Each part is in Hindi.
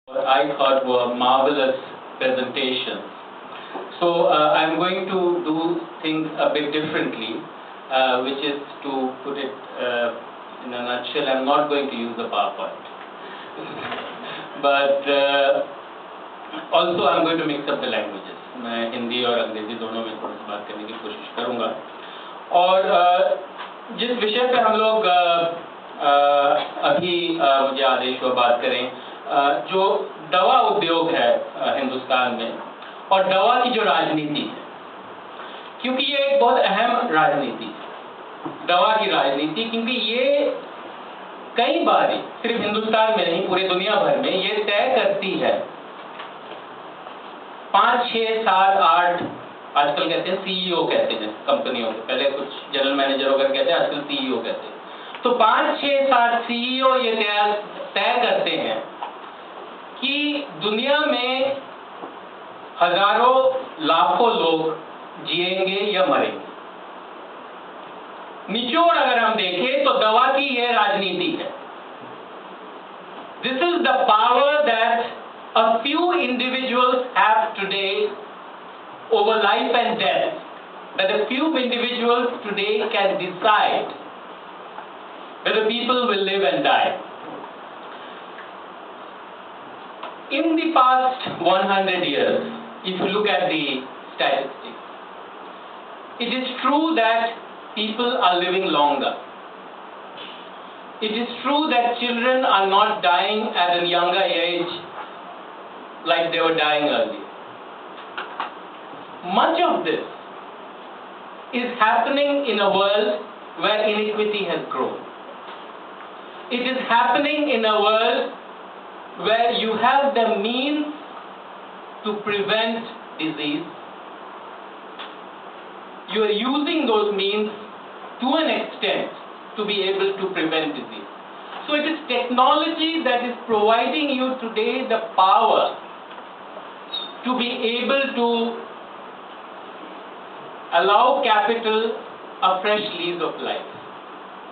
I thought were marvelous presentations. So I'm going to do things a bit differently, which is to put it in a nutshell. I'm not going to use the PowerPoint, but also I'm going to mix up the languages. मैं हिंदी और अंग्रेजी दोनों में थोड़ी सी बात करने की कोशिश करूँगा। और जिस विषय पर हम लोग अभी मुझे आदेश को बात करें, जो दवा उद्योग है हिंदुस्तान में और दवा की जो राजनीति है, क्योंकि ये एक बहुत अहम राजनीति है, दवा की राजनीति, क्योंकि ये कई बार सिर्फ हिंदुस्तान में नहीं पूरी दुनिया भर में ये तय करती है 5, 6, 7, 8 आजकल कहते हैं सीईओ कहते हैं कंपनियों के, पहले कुछ जनरल मैनेजर वगैरह कहते हैं, आजकल सीईओ कहते हैं। तो 5, 6, 7 सीईओ ये तय करते हैं कि दुनिया में हजारों लाखों लोग जिएंगे या मरेंगे। निचोड़ अगर हम देखें तो दवा की यह राजनीति है। This is the power that a few individuals have today over life and death, that a few individuals today can decide whether people will live and die. In the past 100 years, if you look at the statistics, it is true that people are living longer. It is true that children are not dying at a younger age like they were dying earlier. Much of this is happening in a world where inequity has grown. It is happening in a world where you have the means to prevent disease. You are using those means to an extent to be able to prevent disease. So it is technology that is providing you today the power to be able to allow capital a fresh lease of life,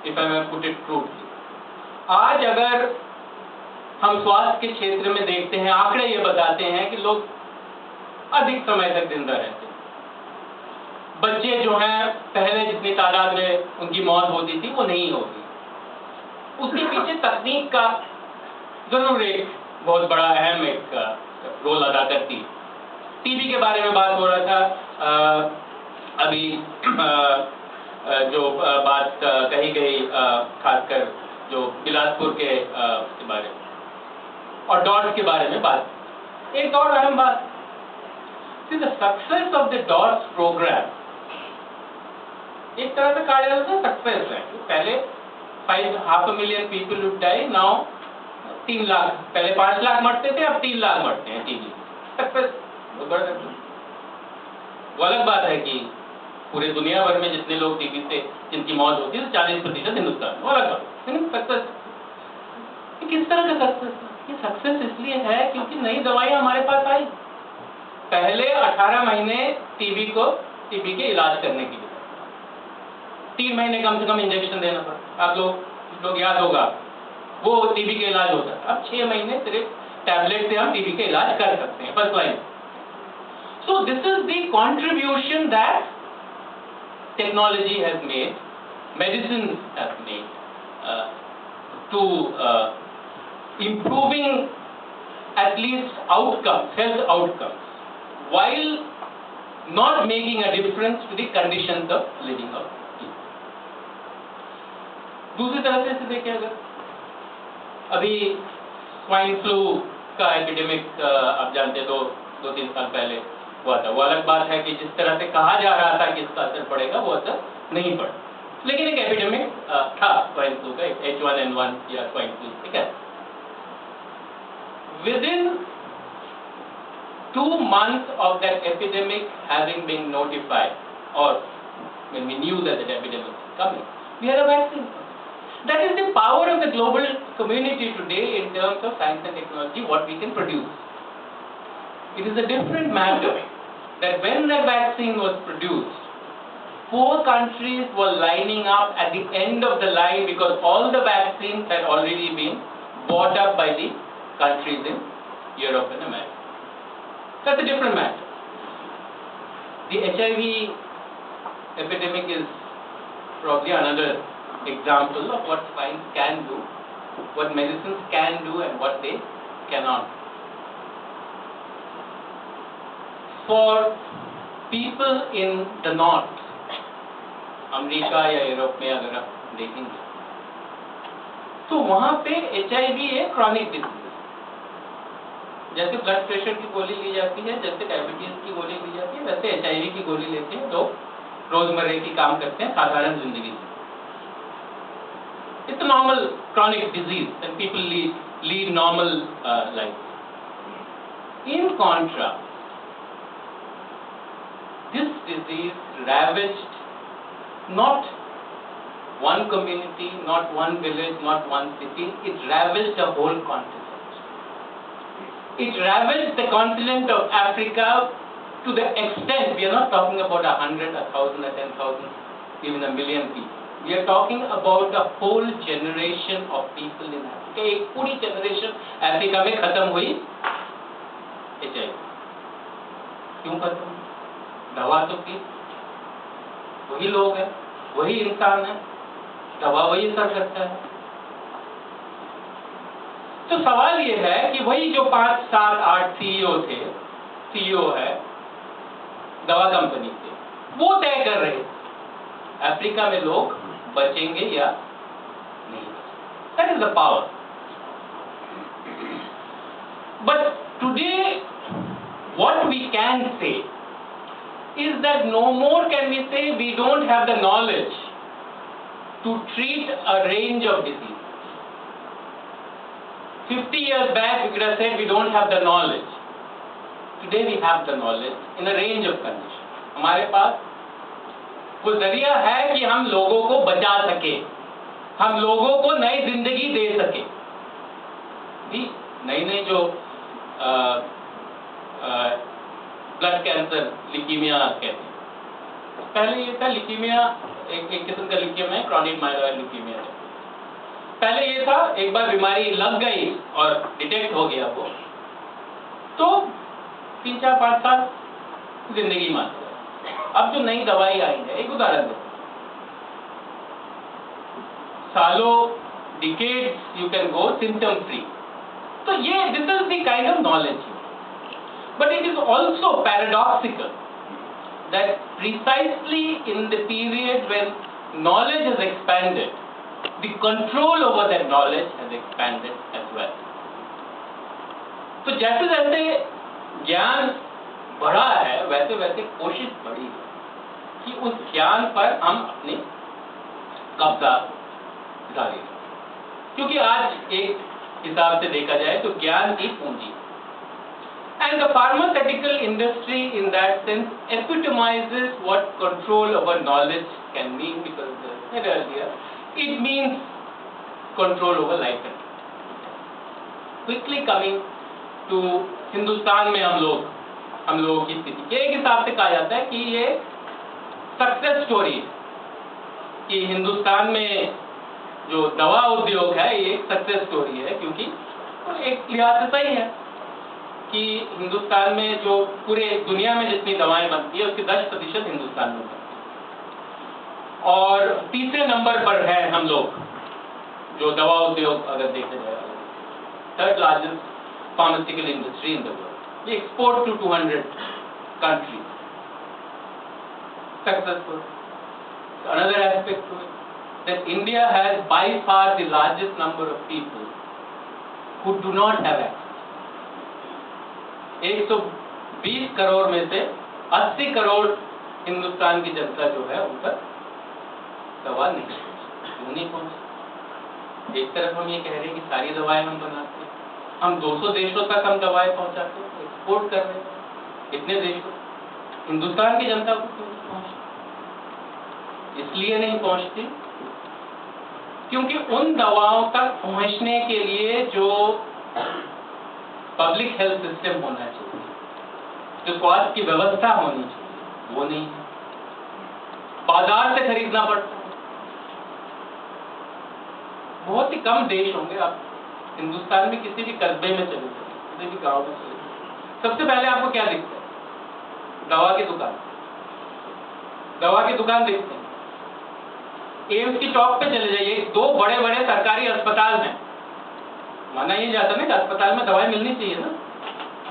if I may put it crudely. आज अगर हम स्वास्थ्य के क्षेत्र में देखते हैं, आंकड़े ये बताते हैं कि लोग अधिक समय तक जिंदा रहते हैं। बच्चे जो हैं पहले जितनी तादाद में उनकी मौत होती थी वो नहीं होती। उसके पीछे तकनीक का जरूर एक बहुत बड़ा अहम एक रोल अदा करती है। टीबी के बारे में बात हो रहा था, अभी जो बात कही गई खासकर जो बिलासपुर के बारे में और डॉट्स के बारे में बात, एक और अहम बात, the success of the DOTS programme एक तरह से कहा जाता है सक्सेस है। पहले 500,000 people would die, now 3 lakh, पहले 5 लाख मरते थे, अब 3 लाख मरते हैं टीबी। सक्सेस वो अलग बात है कि पूरे दुनिया भर में जितने लोग टीबी से जिनकी मौत होती है 40% हिंदुस्तान, वो अलग बात। सक्सेस किस तरह का सक्सेस? ये सक्सेस इसलिए है क्योंकि नई दवाइयां हमारे पास आई। पहले 18 महीने टीबी के इलाज करने के लिए 3 महीने कम से कम इंजेक्शन देना पड़ा। आप लोग याद होगा वो टीबी के इलाज होता है। अब 6 महीने सिर्फ टैबलेट से हम टीबी के इलाज कर सकते हैं, first line. So this is the contribution that technology has made, medicine has made to improving at least outcomes, health outcomes, while not making a difference to the conditions of living of people. दूसरी तरह से देखें, अगर अभी स्वाइन फ्लू का एपिडेमिक आप जानते हो 2-3 साल पहले हुआ था। वो अलग बात है कि जिस तरह से कहा जा रहा था कि इसका असर पड़ेगा, वो असर नहीं पड़ा, लेकिन एक एपिडेमिक था स्वाइन फ्लू का, H1N1 या स्वाइन फ्लू, ठीक है। Within 2 months of that epidemic having been notified, or when we knew that the epidemic was coming, we had a vaccine. That is the power of the global community today in terms of science and technology, what we can produce. It is a different matter that when that vaccine was produced, 4 countries were lining up at the end of the line because all the vaccines had already been bought up by the countries in Europe and America. That's a different matter. The HIV epidemic is probably another example of what science can do, what medicines can do and what they cannot. For people in the north, America या यूरोप में अगर आप देखेंगे तो वहाँ पे HIV एक क्रॉनिक डिजीज है। जैसे ब्लड प्रेशर की गोली ली जाती है, जैसे डायबिटीज की गोली ली जाती है, वैसे HIV की गोली लेते हैं लोग, रोजमर्रे की काम करते हैं, साधारण जिंदगी में। It's a normal chronic disease and people lead normal life. In contrast, this disease ravaged not one community, not one village, not one city, it ravaged a whole continent. It ravaged the continent of Africa to the extent, we are not talking about 100, 1,000, 10,000, even a million people. We are talking about a whole generation of people in Africa. एक पूरी generation अफ्रीका में खत्म हुई HIV. क्यों खत्म? दवा तो थी, वही लोग हैं, वही इंसान है, दवा वही असर करता है। तो सवाल ये है कि वही जो 5, 7, 8 CEO है दवा कंपनी के, वो तय कर रहे अफ्रीका में लोग बचेंगे या नहीं। That is the power. But today, what we can say is that no more can we say we don't have the knowledge to treat a range of diseases. 50 years back, we could have said we don't have the knowledge. Today we have the knowledge in a range of conditions. हमारे पास वो जरिया है कि हम लोगों को बचा सके, हम लोगों को नई जिंदगी दे सके। नई जो ब्लड कैंसर, लिकीमिया कहते हैं, पहले ये था लिकीमिया, एक किस्म का लिकीमिया है, क्रॉनिक माइलॉइड लिकीमिया। पहले ये था एक बार बीमारी लग गई और डिटेक्ट हो गया वो, तो 3, 4, 5 साल जिंदगी मान। अब जो नई दवाई आई है, एक उदाहरण दो, सालों, decades you can go symptom free. तो ये this is the kind of knowledge. But it is also paradoxical that precisely in the period when knowledge has expanded, the control over that knowledge has expanded as well. तो जैसे जैसे ज्ञान बढ़ा है, वैसे वैसे कोशिश बढ़ी है कि उस ज्ञान पर हम अपने कब्जा डालें, क्योंकि आज एक हिसाब से देखा जाए तो ज्ञान की पूंजी, and the pharmaceutical industry in that sense epitomizes what control over knowledge can mean, because it means control over life and death. Quickly coming to Hindustan में हम लोगों की स्थिति, एक हिसाब से कहा जाता है कि ये सक्सेस स्टोरी, कि हिंदुस्तान में जो दवा उद्योग है ये एक सक्सेस स्टोरी है, क्योंकि एक लिहाज से सही है कि हिंदुस्तान में जो पूरे दुनिया में जितनी दवाएं बनती है उसकी 10% हिंदुस्तान में बनती है, और तीसरे नंबर पर है हम लोग जो दवा उद्योग अगर देखा जाए, 3rd largest pharmaceutical industry in the world. We export to 200 countries. Successful. Another aspect to it, that India has by far the largest number of people who do not have access. 120 crore में से 80 करोड़ हिंदुस्तान की जनता जो है उन पर दवा नहीं पहुंची। एक तरफ हम ये कह रहे हैं कि सारी दवाएं हम बनाते हैं, हम 200 देशों तक हम दवाएं पहुंचाते हैं, एक्सपोर्ट कर रहे हैं इतने देशों, हिंदुस्तान की जनता को क्यों नहीं पहुंचती? इसलिए नहीं पहुंचती क्योंकि उन दवाओं तक पहुंचने के लिए जो पब्लिक हेल्थ सिस्टम होना चाहिए, जो स्वास्थ्य की व्यवस्था होनी चाहिए, वो नहीं है। बाजार से खरीदना पड़ता है। बहुत ही कम देश होंगे, आप हिंदुस्तान में किसी भी कस्बे में चले जाइए, किसी भी गांव में चले, सबसे पहले आपको क्या दिखता है? दवा की दुकान, दवा की दुकान दिखते हैं। एम्स की चौक पे चले जाइए, दो बड़े बड़े सरकारी अस्पताल हैं, माना ये जाता ना कि अस्पताल में दवाई मिलनी चाहिए ना,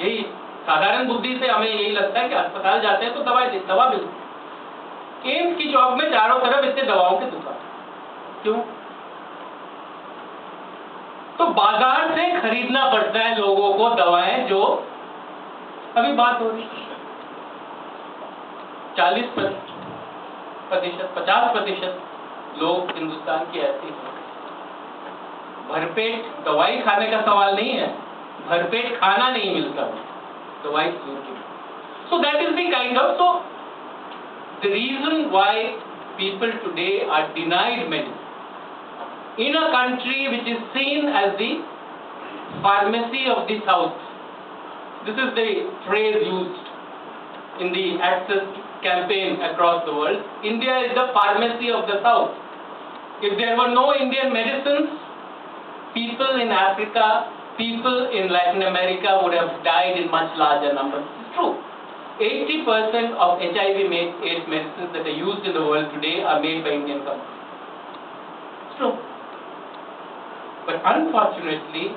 यही साधारण बुद्धि से हमें यही लगता है कि अस्पताल जाते हैं तो दवा मिलती है। एम्स की चौक में चारों तरफ इतने दवाओं की दुकान, क्यों? तो बाजार से खरीदना पड़ता है लोगों को दवाएं, जो अभी बात हो रही 40% 50% लोग हिंदुस्तान की ऐसी हैं, भरपेट दवाई खाने का सवाल नहीं है, भरपेट खाना नहीं मिलता दवाई की। So that is the kind of, so the reason why people today are denied medicine in a country which is seen as the pharmacy of the South. This is the phrase used in the access campaign across the world. India is the pharmacy of the South. If there were no Indian medicines, people in Africa, people in Latin America would have died in much larger numbers. It's true. 80% of HIV/AIDS medicines that are used in the world today are made by Indian companies. It's true. But unfortunately,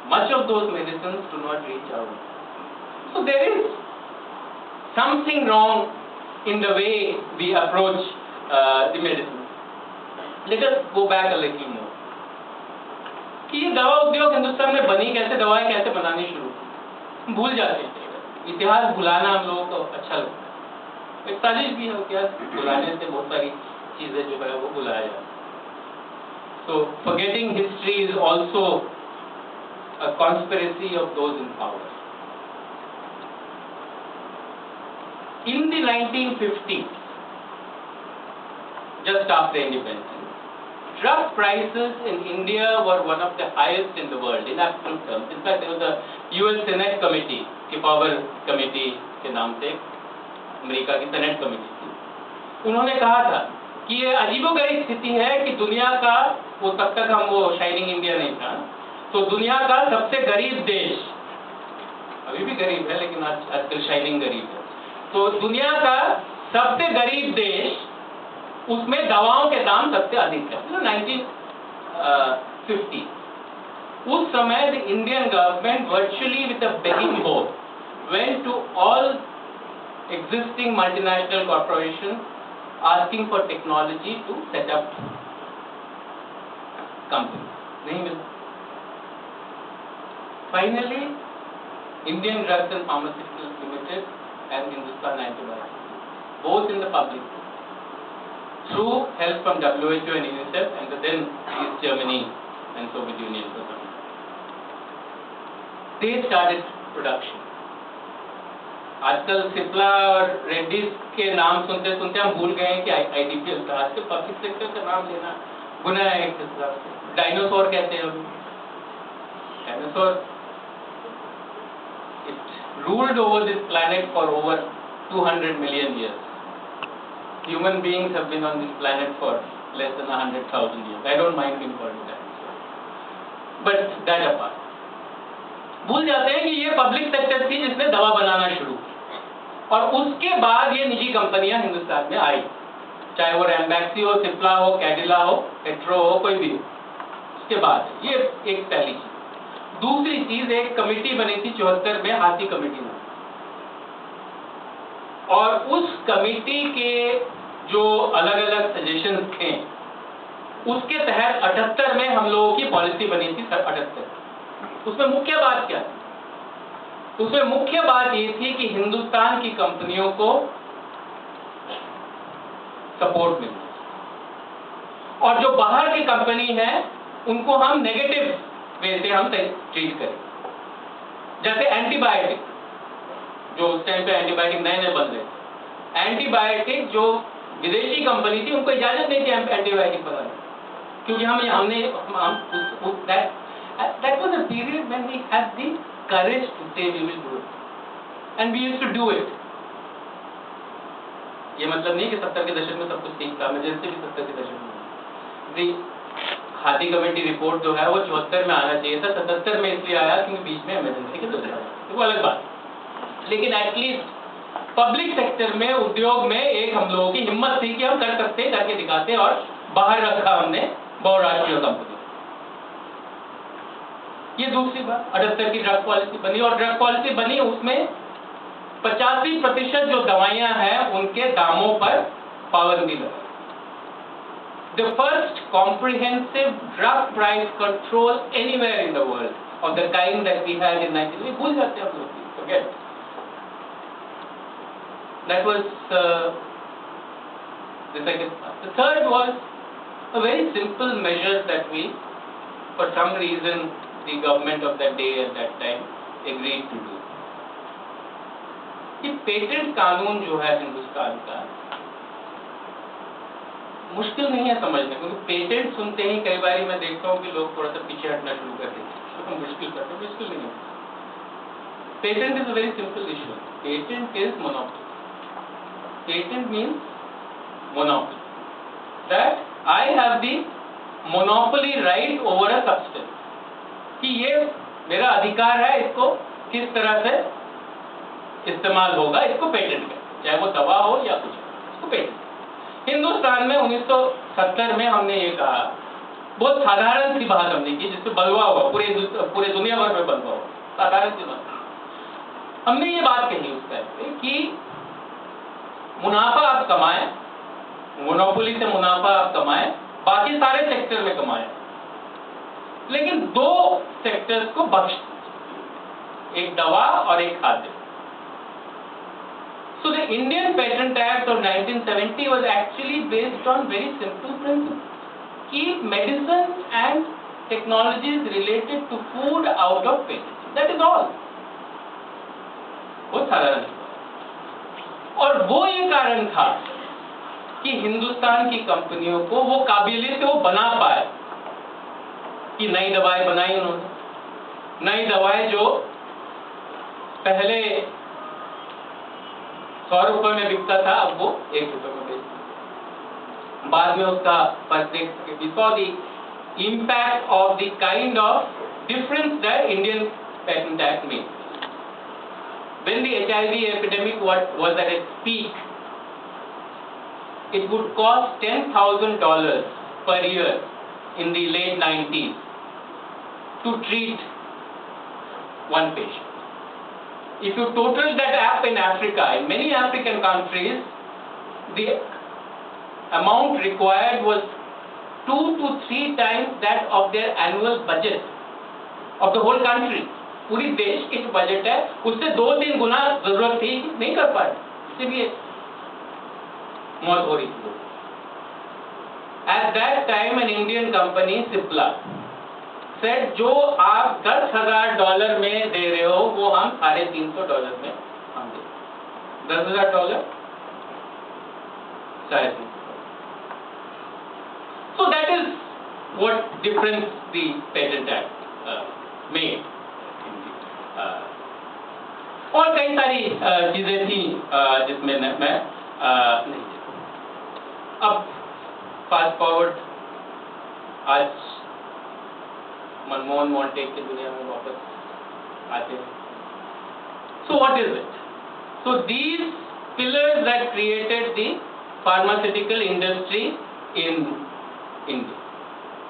much of those medicines do not reach out. So there is something wrong in the way we approach the medicine. Let us go back a little more. कि ये दवा उद्योग हिंदुस्तान में बनी कैसे, दवाएं कैसे बनानी शुरू की, भूल जाते हैं। इतिहास भुलाना हम लोगों को अच्छा लगता है, एक साजिश भी है, इतिहास भुलाने से बहुत सारी चीजें जो है वो भुलाया जाता है। So forgetting history is also a conspiracy of those in power. In the 1950s, just after independence, drug prices in India were one of the highest in the world in absolute terms. In fact, there was a US Senate committee, की पावर कमेटी के नाम से अमेरिका की सेनेट कमेटी थी, उन्होंने कहा था कि ये अजीबोगरीब स्थिति है कि दुनिया का, वो तब तक हम वो शाइनिंग इंडिया नहीं था, तो दुनिया का सबसे गरीब देश, अभी भी गरीब है लेकिन आजकल शाइनिंग गरीब है, तो दुनिया का सबसे गरीब देश, उसमें दवाओं के दाम सबसे अधिक है। 1950 उस समय the Indian government virtually with a begging bowl went to all existing multinational corporations asking for technology to set up companies. नहीं मिला। Finally, Indian Drugs and Pharmaceuticals Limited and Hindustan Antibiotics, both in the public, through help from WHO and UNICEF and then East Germany and Soviet Union, they started production. आजकल सिप्ला और रेड्डीज के नाम सुनते सुनते हम भूल गए हैं कि आईडीपीएल था। आजकल पब्लिक सेक्टर का नाम लेना गुनाह है एक हिसाब से। डायनासोर कहते हैं, dinosaur it ruled over this planet for over 200 million years. Human beings have been on this planet for less than 100,000 years. I don't mind being called dinosaur. But that apart, भूल जाते हैं कि ये पब्लिक सेक्टर थी जिसने दवा बनाना शुरू की, और उसके बाद ये निजी कंपनियां हिंदुस्तान में आई, चाहे वो रैम्बैक्सी हो, सिप्ला हो, कैडिला हो, पेट्रो हो, कोई भी हो। उसके बाद ये एक पहली चीज। दूसरी चीज, एक कमेटी बनी थी 74 में, हाथी कमेटी में, और उस कमेटी के जो अलग अलग सजेशन थे, उसके तहत 78 में हम लोगों की पॉलिसी बनी थी। 78 उसमें मुख्य बात क्या थी? उसमें मुख्य बात ये थी कि हिंदुस्तान की कंपनियों को सपोर्ट मिले, और जो बाहर की कंपनी है उनको हम नेगेटिव वे से हम ट्रीट करें। जैसे एंटीबायोटिक, जो उस टाइम पे एंटीबायोटिक नए नए बन रहे थे, एंटीबायोटिक जो विदेशी कंपनी थी उनको इजाजत नहीं थी एंटीबायोटिक बनाने, क्योंकि हमने that was a period when we had the courage to say we will do it, and we used to do it. ये मतलब नहीं कि 70 के दशक में सब कुछ ठीक था, मैं जैसे भी 70 के दशक में खादी कमेटी रिपोर्ट जो है वो 74 में आना चाहिए था, 77 में इसलिए आया क्योंकि बीच में इमरजेंसी के वो अलग बात। लेकिन एटलीस्ट पब्लिक सेक्टर में, उद्योग में एक हम लोगों की हिम्मत थी कि हम कर सकते, करके दिखाते, और बाहर रखा हमने बहुराष्ट्रीय कंपनी। ये दूसरी बात। 78 की ड्रग पॉलिसी बनी, और ड्रग पॉलिसी बनी उसमें 85% जो दवाइयां हैं उनके दामों पर पाबंदी लगी। The first comprehensive drug price control anywhere in the world of the kind that we had in 19. भूल जाते हैं हम लोग, forget. That was the second part. The third was a very simple measure that we, for some reason, the government of that day at that time agreed to do. कि पेटेंट कानून जो है हिंदुस्तान का मुश्किल नहीं है समझने, क्योंकि पेटेंट सुनते ही कई बार मैं देखता हूँ कि लोग थोड़ा सा पीछे हटना शुरू कर देते हैं, तो मुश्किल करते हैं। मुश्किल नहीं है। Patent is a very simple issue. Patent is monopoly. Patent means monopoly, that I have the monopoly right over a substance, कि ये मेरा अधिकार है, इसको किस तरह से इस्तेमाल होगा, इसको पेटेंट है, चाहे वो दवा हो या कुछ, इसको पेटेंट। हिंदुस्तान में 1970 में हमने ये कहा, बहुत साधारण सी बात हमने की, जिससे बलवा हुआ पूरे दुनिया भर में बलवा हुआ, साधारण सी बात। हमने ये बात कही उस टाइम पे कि मुनाफा आप कमाएं, मोनोपोली से मुनाफा आप कमाएं, बाकी सारे सेक्टर में कमाएं, लेकिन दो सेक्टर्स को बख्श दीजिए, एक दवा और एक खाद्य। So the Indian Patent Act of 1970 was actually based on very simple principles. Keep medicine and technologies related to food out of patent. That is all. बहुत साधारण। और वो ये कारण था कि हिंदुस्तान की कंपनियों को वो काबिलियत वो बना पाए कि नई दवाएं बनाई उन्होंने। नई दवाएं जो पहले 100 रुपए में बिकता था, अब वो 1 रुपए में बेचता। बाद में उसका we saw the impact of the kind of difference that Indian Patent Act made. When the HIV epidemic was at its peak, it would cost $10,000 per year in the late 90s to treat one patient. If you total that up in Africa, in many African countries, the amount required was 2 to 3 times that of their annual budget of the whole country. पूरी देश की जो बजट है उससे 2-3 गुना जरूरत थी, नहीं कर पाए, इसलिए मौत हो रही थी। At that time, an Indian company, Cipla, said जो आप $10,000 में दे रहे हो वो हम $350 में हम दे। $10,000 $350। So that is what difference the Patent Act made. और कई सारी चीजें थी जिसमें मैं नहीं। अब फास्ट फॉरवर्ड, आज मनमोहन मॉन्टेक की दुनिया में वापस आते हैं। So what is it? So these pillars that created the pharmaceutical industry in India,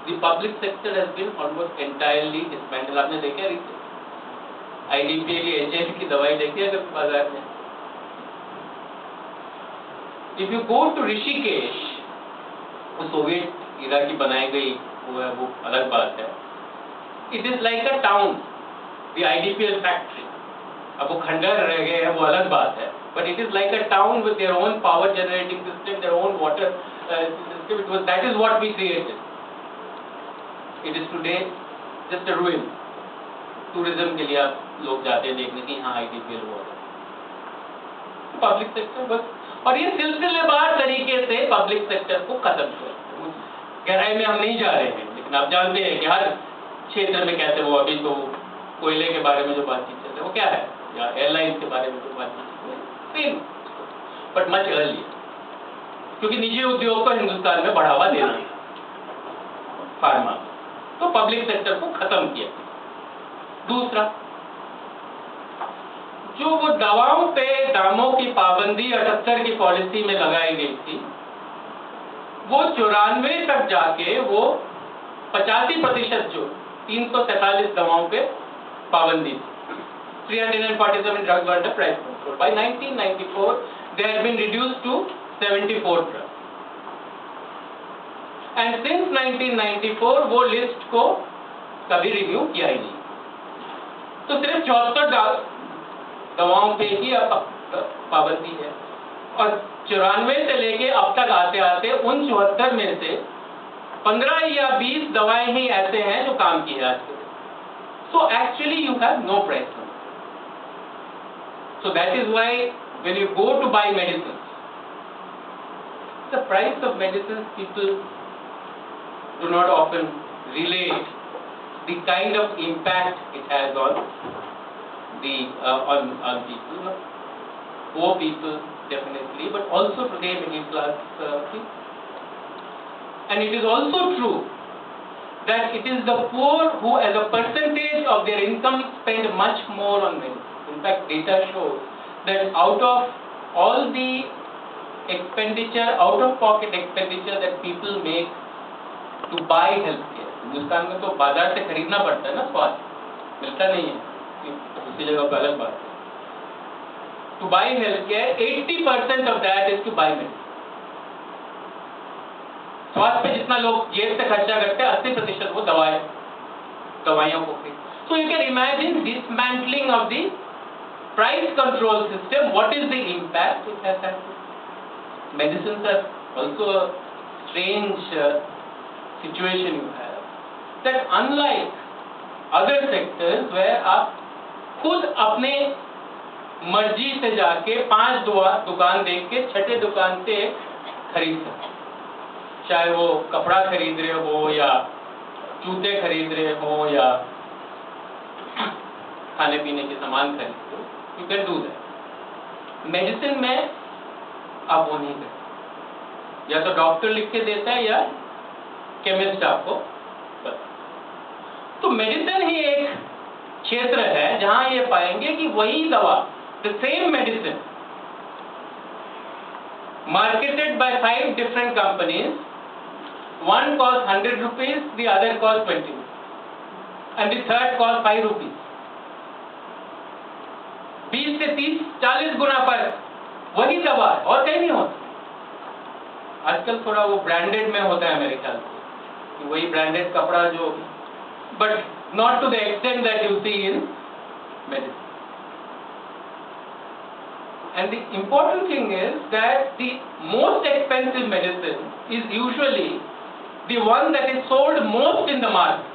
the public sector has been almost entirely dismantled. आपने देखा है IDPL एजेंट की दवाई देखी है कभी बाजार में? If you go to Rishikesh, वो सोवियत इरा की बनाई गई वो अलग बात है। It is like a town, the IDPL factory. अब वो खंडर रह गए हैं वो अलग बात है, but it is like a town with their own power generating system, their own water system. That is what we created. It is today just a ruin. Tourism के लिए आप लोग जाते हैं देखने की, हाँ IDPL हुआ है। पब्लिक सेक्टर बस, और ये सिलसिलेवार तरीके से पब्लिक सेक्टर को खत्म कर, गहराई में हम नहीं जा रहे हैं, लेकिन आप जानते हैं कि हर क्षेत्र में कैसे वो अभी तो कोयले के बारे में जो बातचीत चल रही है वो क्या है, या एयरलाइंस के बारे में जो बातचीत चल रही है, बट मच अर्ली, क्योंकि निजी उद्योग को हिंदुस्तान में बढ़ावा देना है फार्मा। तो पब्लिक सेक्टर को खत्म किया। दूसरा, जो वो दवाओं पे दामों की पाबंदी 78 की पॉलिसी में लगाई गई थी, वो 94 तक जाके वो 85% जो 343 दवाओं पे पाबंदी थी। 347 drugs were under price control. By 1994, they had been reduced to 74 drugs. And since 1994, वो लिस्ट को कभी रिव्यू किया ही नहीं। तो सिर्फ 74 दवाओं पे ही अब पाबंदी है, और 94 से लेके अब तक आते आते उन 74 में से 15 या 20 दवाएं ही ऐसे हैं जो काम की है आज के दिन। So actually you have no price control. So that is why when you go to buy medicines, the price of medicines, people do not often relate the kind of impact it has on the on people, poor people definitely, but also today middle class people. And it is also true that it is the poor who as a percentage of their income spend much more on medicine. In fact, data shows that out of all the expenditure, out of pocket expenditure that people make to buy healthcare, Hindustan में तो बाजार से खरीदना पड़ता है ना, स्वास्थ्य मिलता नहीं है, दूसरी जगह पर अलग बात है। To buy healthcare, 80% of that is to buy medicine. स्वास्थ्य पे जितना लोग जेब से खर्चा करते हैं, 80% वो दवाइयों को खरीदते। So you can imagine dismantling of the price control system. What is the impact it has had? Medicines are also a strange situation you have. That unlike other sectors where आप खुद अपने मर्जी से जाके 5 दुकान देख के 6ठे दुकान से खरीद सकते, चाहे वो कपड़ा खरीद रहे हो या जूते खरीद रहे हो या खाने पीने के सामान खरीद रहे हो, you can do that. Medicine में आप वो नहीं करते, या तो डॉक्टर लिख के देता है या केमिस्ट आपको बता। तो मेडिसिन ही एक क्षेत्र है जहां ये पाएंगे कि वही दवा, the same medicine marketed by 5 different companies, one costs 100 rupees, the other costs 20 rupees, and the third costs 5 rupees. 20 से 30-40 गुना पर वही दवा और कहीं नहीं होता। आजकल थोड़ा वो ब्रांडेड में होता है मेरे ख्याल से, वही ब्रांडेड कपड़ा जो, but not to the extent that you see in medicine. And the important thing is that the most expensive medicine is usually the one that is sold most in the market.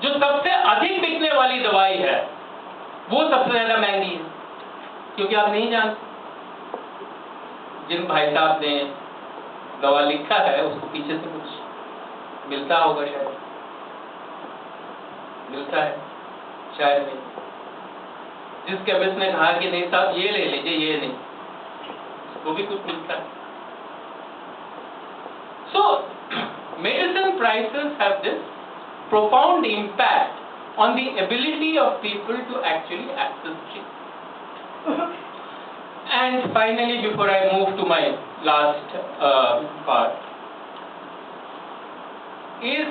जो सबसे अधिक बिकने वाली दवाई है वो सबसे ज्यादा महंगी है, क्योंकि आप नहीं जानते जिन भाई साहब ने दवा लिखा है उसको पीछे से कुछ मिलता होगा, शायद मिलता है, शायद नहीं। जिस केमिस्ट ने कहा कि नहीं साहब ये ले लीजिए, ये नहीं, वो भी कुछ मिलता है। So medicine prices have this profound impact on the ability of people to actually access treatment. And finally, before I move to my last part, is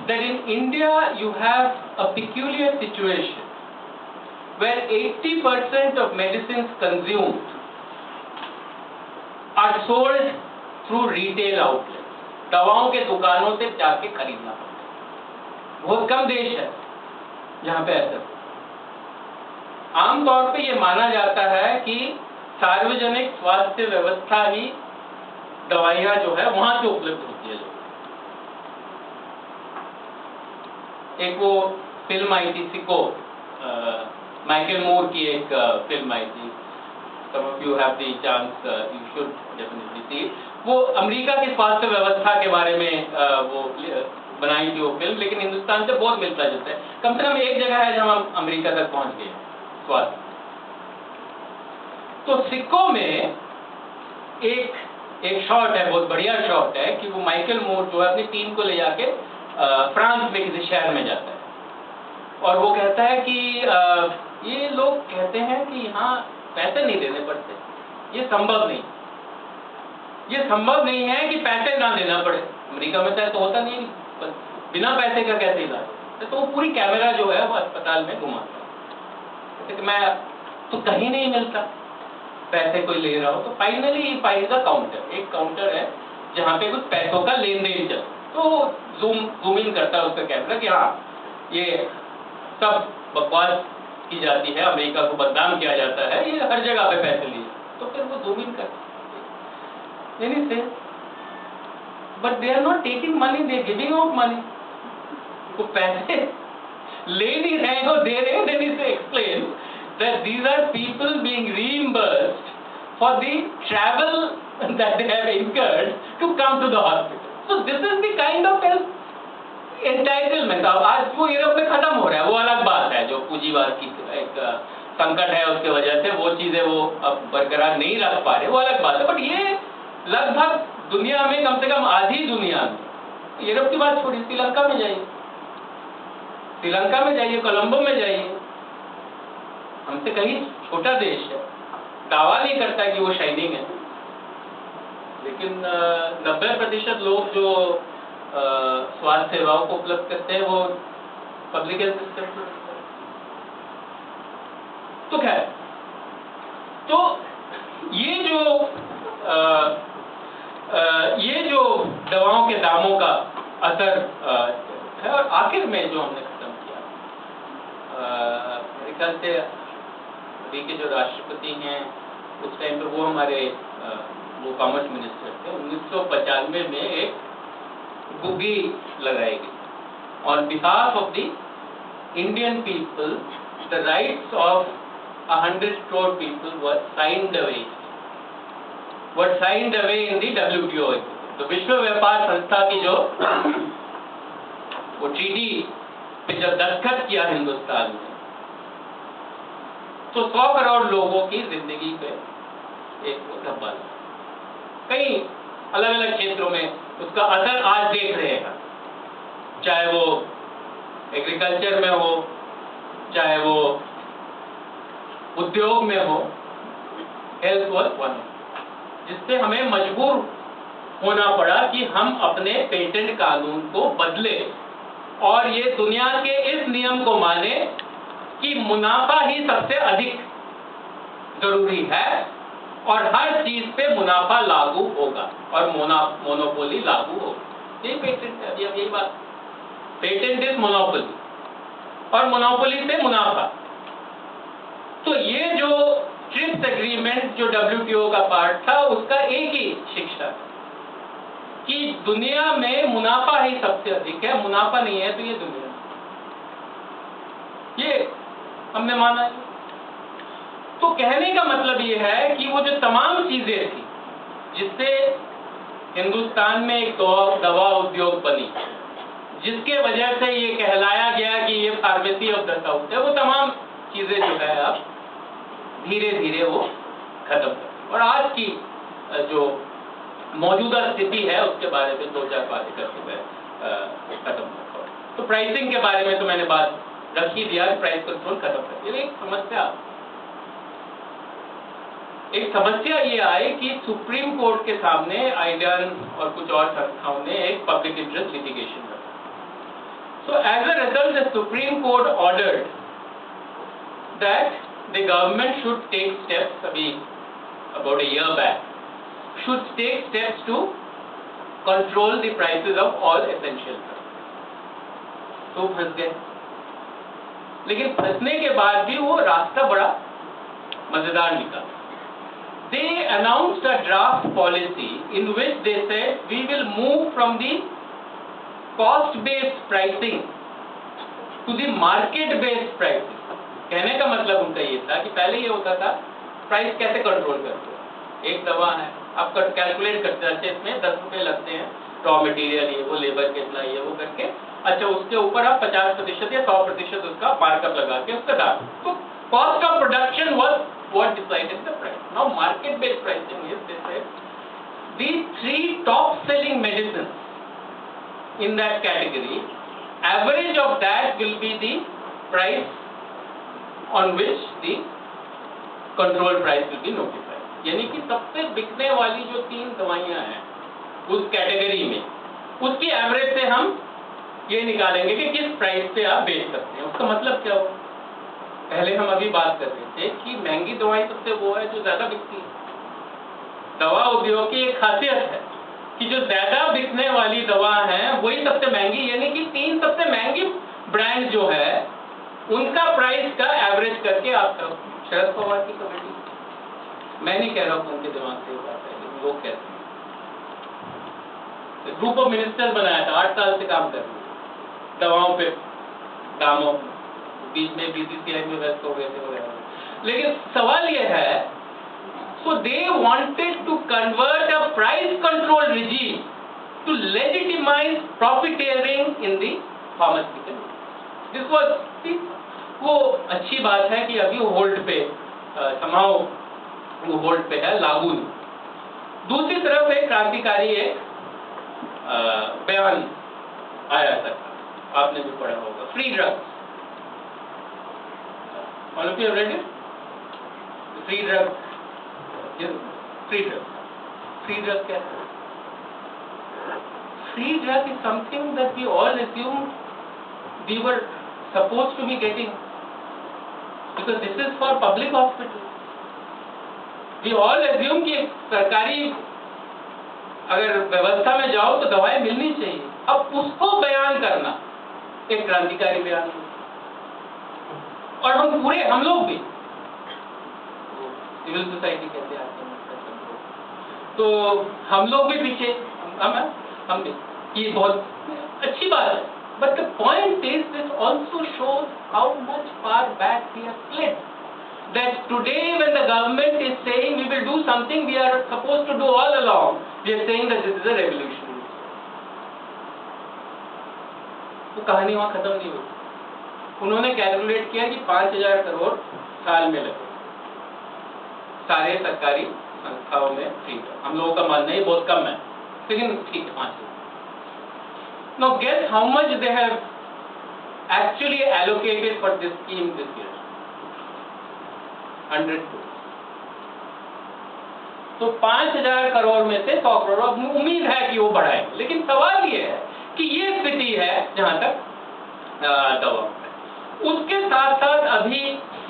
that in India you have a peculiar situation where 80% of medicines consumed are sold through retail outlets. दवाओं के दुकानों से जाके खरीदना पड़ता है। बहुत कम देश है जहां पे ऐसा। आमतौर पे ये माना जाता है कि सार्वजनिक स्वास्थ्य व्यवस्था ही दवाइयां जो है वहां से उपलब्ध होती है। एक वो फिल्म आई थी सिको, माइकल मूर की एक फिल्म आई थी, some of you have the chance, you should definitely see. वो अमेरिका की स्वास्थ्य व्यवस्था के बारे में वो बनाई थी वो फिल्म, लेकिन हिंदुस्तान से बहुत मिलता जुलता है। कम से कम एक जगह है जहां हम अमेरिका तक पहुंच गए स्वास्थ्य। तो सिक्को में एक शॉट है, बहुत बढ़िया शॉट है कि वो माइकल मूर जो है अपनी टीम को ले जाके फ्रांस में किसी शहर में जाता है और वो कहता है कि ये लोग कहते हैं कि यहाँ पैसे नहीं देने पड़ते, ये संभव नहीं, ये संभव नहीं है कि पैसे ना देना पड़े। अमेरिका में तो होता नहीं, बिना पैसे का कैसे इलाज। तो वो पूरी कैमरा जो है वो अस्पताल में घुमाता है, कहते कि मैं तो कहीं नहीं मिलता पैसे कोई ले रहा हो। तो फाइनली फाइंड द काउंटर, एक काउंटर है जहाँ पे कुछ पैसों का लेन देन चल, तो जूम इन करता है उसका कैमरा कि हाँ ये सब बकवास की जाती है, अमेरिका को बदनाम किया जाता है, ये हर जगह पे पैसे लिए। तो फिर वो जूम इन करता है, but they are not taking money, they are giving out money. वो पैसे ले नहीं रहे हो, दे रहे हैं। देन इसे explain that these are people being reimbursed for the travel that they have incurred to come to the hospital. So this is the kind of entitlement. आज वो यूरोप में खत्म हो रहा है, वो अलग बात है, जो पूंजीवाद की एक संकट है उसके वजह से वो चीजें वो अब बरकरार नहीं रख पा रहे, वो अलग बात है। बट ये लगभग दुनिया में कम से कम आधी दुनिया में, यूरोप की बात छोड़िए, श्रीलंका में जाइए, श्रीलंका में जाइए, कोलंबो में जाइए, हमसे कहीं छोटा देश है, दावा नहीं करता कि वो शाइनिंग है, लेकिन 90% लोग जो स्वास्थ्य सेवाओं को उपलब्ध करते हैं वो पब्लिक हेल्थ सिस्टम से। तो खैर, तो ये जो दवाओं के दामों का असर है, और आखिर में जो हमने खत्म किया, मेरे ख्याल से अभी के जो राष्ट्रपति हैं उस टाइम पर वो हमारे वो कॉमर्स मिनिस्टर थे। 1995 में एक गुग्गी लगाई गई on behalf of the Indian people, the rights of 100 crore people were signed away in the WTO। तो विश्व व्यापार संस्था की जो वो ट्रीटी पे जब दस्तखत किया हिंदुस्तान ने, तो 100 करोड़ लोगों की जिंदगी पे एक धब्बा लगा। कई अलग अलग क्षेत्रों में उसका असर आज देख रहे हैं, चाहे वो एग्रीकल्चर में हो, चाहे वो उद्योग में हो, हेल्थ वॉज वन, जिससे हमें मजबूर होना पड़ा कि हम अपने पेटेंट कानून को बदले और ये दुनिया के इस नियम को माने कि मुनाफा ही सबसे अधिक जरूरी है और हर चीज पे मुनाफा लागू होगा और मोनोपोली लागू होगा। यही पेटेंट है। अभी यही बात, पेटेंट इज मोनोपोली और मोनोपोली से मुनाफा। तो ये जो ट्रिप्स एग्रीमेंट जो WTO का पार्ट था, उसका एक ही शिक्षा कि दुनिया में मुनाफा ही सबसे अधिक है, मुनाफा नहीं है तो ये दुनिया, ये हमने माना है। तो कहने का मतलब ये है कि वो जो तमाम चीजें थी जिससे हिंदुस्तान में एक दवा उद्योग बनी, जिसके वजह से ये कहलाया गया कि ये फार्मेसी ऑफ द साउथ है, वो तमाम चीजें जो है अब धीरे धीरे वो खत्म कर, और आज की जो मौजूदा स्थिति है उसके बारे में 2-4 बातें करके मैं खत्म करता हूँ। तो प्राइसिंग के बारे में तो मैंने बात रख ही दिया, प्राइस कंट्रोल खत्म कर दिया। एक समस्या ये आई कि सुप्रीम कोर्ट के सामने आइडियन और कुछ और संस्थाओं ने एक पब्लिक इंटरेस्ट लिटिगेशन रखा। So as a result the supreme court ordered that the government should take steps, अभी about a year back, should take steps to control the prices of all essential drugs। तो फंस गए, लेकिन फंसने के बाद भी वो रास्ता बड़ा मजेदार निकला। They announced a draft policy in which they said we will move from the cost-based pricing to the market-based pricing। कहने का मतलब उनका ये था कि पहले ये होता था प्राइस कैसे कंट्रोल करते हो, एक दवा है आप कैलकुलेट करते हैं, इसमें 10 रुपए लगते हैं, रॉ मटेरियल ये वो, लेबर कितना ये वो करके, अच्छा उसके ऊपर आप 50% या 100% उसका मार्कअप लगा के उसका दाम, तो cost of production was what decided the price. Now market based pricing is this है, the 3 top selling medicines in that category, average of that will be the price on which the control price will be notified. यानी कि सबसे बिकने वाली जो 3 दवाइयां हैं उस कैटेगरी में, उसकी एवरेज से हम ये निकालेंगे कि किस प्राइस पे आप बेच सकते हैं। उसका मतलब क्या हो? पहले हम अभी बात कर रहे थे कि महंगी दवाई सबसे वो है जो ज्यादा बिकती है। दवा उद्योग की एक खासियत है कि जो ज्यादा बिकने वाली दवा है वही सबसे महंगी, यानी कि 3 सबसे महंगी ब्रांड जो है उनका प्राइस का एवरेज करके आपका शरद पवार की कमेटी, मैं नहीं कह रहा हूं उनके दिमाग से बात है, लेकिन लोग कहते हैं, ग्रुप ऑफ मिनिस्टर्स बनाया था, 8 साल से काम कर रहे दवाओं पे, दामों, बीच में बीसीसीआई में व्यस्त हो गए थे वगैरह। लेकिन सवाल यह है, so they wanted to convert a price control regime to legitimize profiteering in the pharmaceutical. This was, वो अच्छी बात है कि अभी होल्ड पे somehow वो होल्ड पे है, लागू नहीं। दूसरी तरफ एक क्रांतिकारी बयान आया था, आपने भी पढ़ा होगा, free drugs. All of you have read it? Free drug, free drug. Free drug क्या है? Free drug is something that we all assumed we were supposed to be getting, because this is for public hospital. We all assume कि सरकारी अगर व्यवस्था में जाओ तो दवाएं मिलनी चाहिए। अब उसको बयान करना एक क्रांतिकारी बयान है, और हम लोग भी सिविल सोसाइटी कहते हैं, तो हम लोग भी पीछे, हम भी, ये बहुत अच्छी बात है। But the point is this also shows how much far back we have slipped, that today when the government is saying we will do something we are supposed to do all along, we are saying that this is a revolution. वो कहानी वहां खत्म नहीं हुई। उन्होंने कैलकुलेट किया कि 5,000 करोड़ साल में लगे सारे सरकारी संस्थाओं में फ्री। हम लोगों का मानना है बहुत कम है, लेकिन ठीक है 5,000। Now guess how much they have actually allocated for this scheme this year? 100 crore। तो 5,000 करोड़ में से 100 करोड़ उम्मीद है कि वो बढ़ाएंगे, लेकिन सवाल ये है कि ये स्थिति है जहां तक दवा। उसके साथ साथ अभी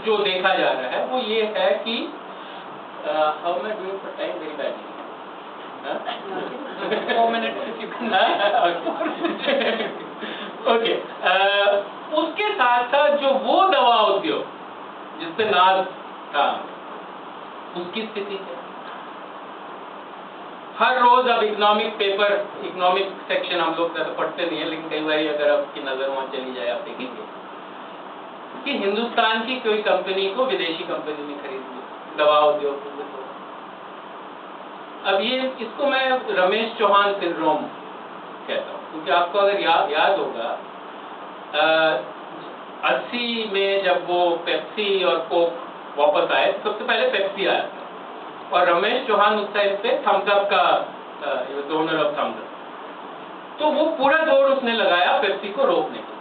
जो देखा जा रहा है वो ये है कि how am I doing for time, very badly, 4 minutes okay. उसके साथ साथ जो वो दवा उद्योग जिस पे नाज था उसकी स्थिति है। हर रोज अब इकोनॉमिक पेपर, इकोनॉमिक सेक्शन हम लोग तो पढ़ते नहीं है, लेकिन कई बार अगर आपकी नजर वहां चली जाए आप देखेंगे कि हिंदुस्तान की कोई कंपनी को विदेशी कंपनी ने खरीद लिया, दवा उद्योग। अब ये इसको मैं रमेश चौहान सिंड्रोम कहता हूँ, क्योंकि आपको अगर याद होगा 80 में जब वो पेप्सी और कोक वापस आए, सबसे पहले पेप्सी आया था, और रमेश चौहान उस टाइम पे थम्स अप का ओनर ऑफ थम्स अप, तो वो पूरा जोर उसने लगाया पेप्सी को रोकने के,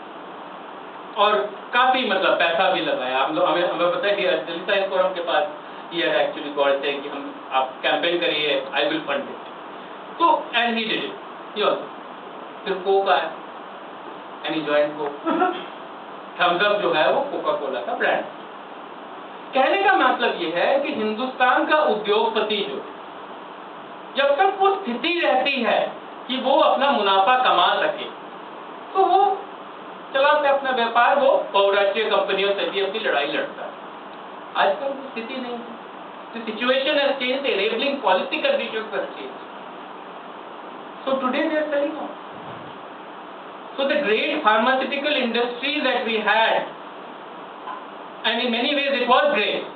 और काफी मतलब पैसा भी लगाया। हमें पता है कि दिल्ली साइंस फोरम के पास ये एक्चुअली कॉल थे कि हम आप कैंपेन करिए, आई विल फंड इट। तो एंड ही डिड इट। फिर कोक आया and he joined Coke. Thums Up जो है वो कोका कोला का ब्रांड। कहने का मतलब ये है कि हिंदुस्तान का उद्योगपति जो, जब तक वो स्थिति रहती है कि वो अपना मुनाफा कमा सके, तो वो चलाते अपना व्यापार, वो बहुराष्ट्रीय कंपनियों से भी अपनी लड़ाई लड़ता है। आजकल वो स्थिति नहीं है। The situation has changed, the enabling policy conditions have changed. So today they are selling off. So the great pharmaceutical industry that we had, and in many ways it was great.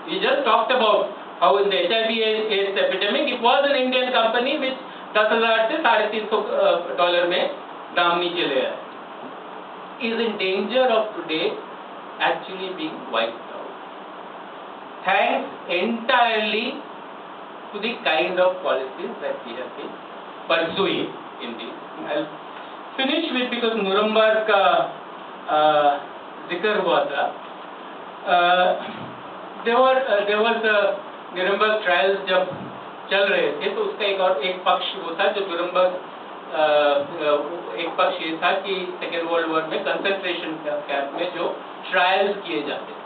We just talked about how in the HIV/AIDS epidemic it was an Indian company which 10,000 से $350 में दाम नीचे ले आया, is in danger of today actually being wiped out, thanks entirely to the kind of policies that we have been pursuing. in these. I'll finish with, because Nuremberg का जिक्र हुआ था, there was Nuremberg trials जब चल रहे थे तो उसका एक पक्ष वो था जो Nuremberg एक पक्ष ये था कि सेकेंड वर्ल्ड वॉर में कंसंट्रेशन कैंप में जो ट्रायल्स किए जाते थे,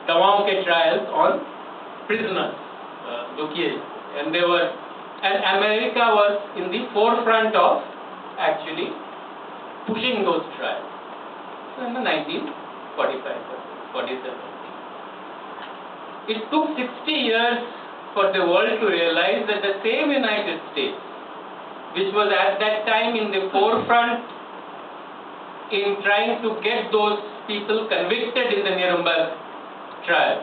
दवाओं के ट्रायल्स ऑन प्रिजनर्स जो किए जाते, and America was in the forefront of actually pushing those trials. So in the 1947, it took 60 years for the world to realize that the same United States, which was at that time in the forefront in trying to get those people convicted in the Nuremberg trial,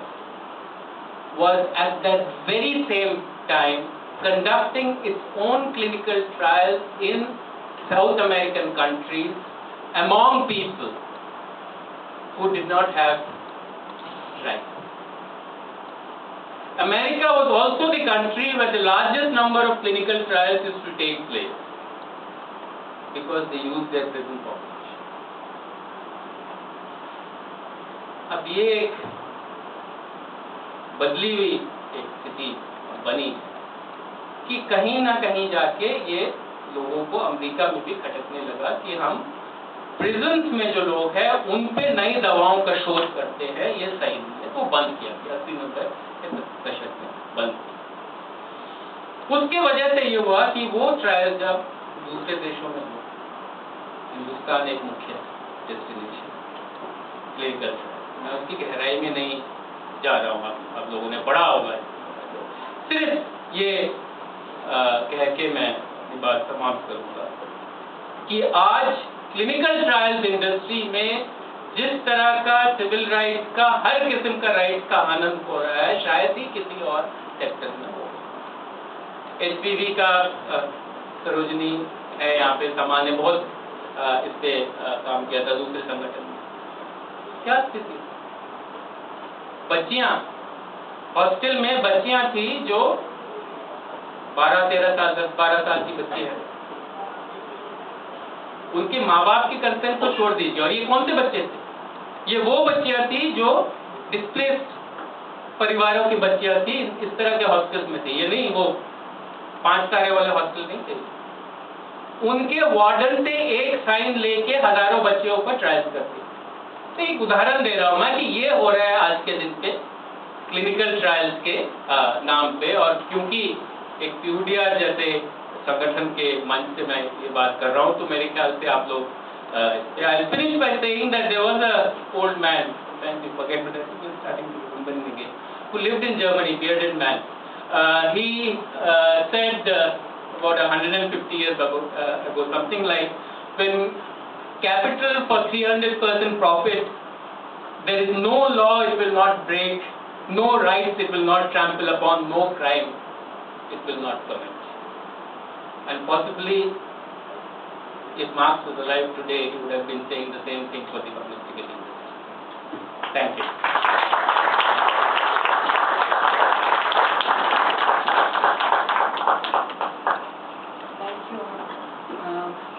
was at that very same time conducting its own clinical trials in South American countries among people who did not have rights. America was also the country where the largest number of clinical trials used to take place because they used their prison population. अब ये एक बदली हुई एक स्थिति बनी कि कहीं ना कहीं जाके ये लोगों को अमेरिका में भी खटकने लगा कि हम प्रिजन्स में जो लोग हैं उन पे नई दवाओं का शोध करते हैं, ये सही नहीं है, तो बंद किया गया 80-90 के दशक में बंद किया। उसकी वजह से ये हुआ कि वो ट्रायल जब दूसरे देशों में हुआ, हिंदुस्तान एक मुख्य डेस्टिनेशन क्लिनिकल ट्रायल, मैं उसकी गहराई में नहीं जा रहा हूँ, आप लोगों ने पढ़ा होगा, सिर्फ ये कह के मैं बात समाप्त करूंगा कि आज क्लिनिकल ट्रायल्स इंडस्ट्री में जिस तरह का सिविल राइट्स का, हर किस्म का राइट्स का आनंद हो रहा है, शायद ही किसी और सेक्टर में हो। HPV का सरोजनी है यहाँ पे, सामान्य बहुत इस पे काम किया था दूसरे संगठन में। क्या स्थिति, बच्चियां हॉस्टल में बच्चियां थी जो 12-13 साल 10-12 साल की बच्ची है, उनके माँ बाप की कंसेंट को छोड़ दीजिए, और ये कौन से बच्चे थे, ये वो बच्चियां थी जो डिस्प्लेस्ड परिवारों की बच्चियां थी, इस तरह के हॉस्टल्स में थी, ये नहीं वो 5 तारे वाले हॉस्टल नहीं थे। उनके वार्डन से एक साइन लेके हजारों बच्चियों पर ट्रायल करते। तो एक उदाहरण दे रहा हूं मैं कि ये हो रहा है आज के दिन पे क्लिनिकल ट्रायल्स के नाम पे, और क्योंकि एक PUDR जैसे संगठन के मंच से मैं ये बात कर रहा हूँ, तो मेरे ख्याल से आप लोग I'll finish by saying that there was a old man, sometimes you forget, but I think you're starting to remember again, who lived in Germany, bearded man. He said about 150 years ago, something like, when capital for 300% profit, there is no law it will not break, no rights it will not trample upon, no crime it will not commit. And possibly, if Marx was alive today, he would have been saying the same thing for the pharmaceutical industry. Thank you.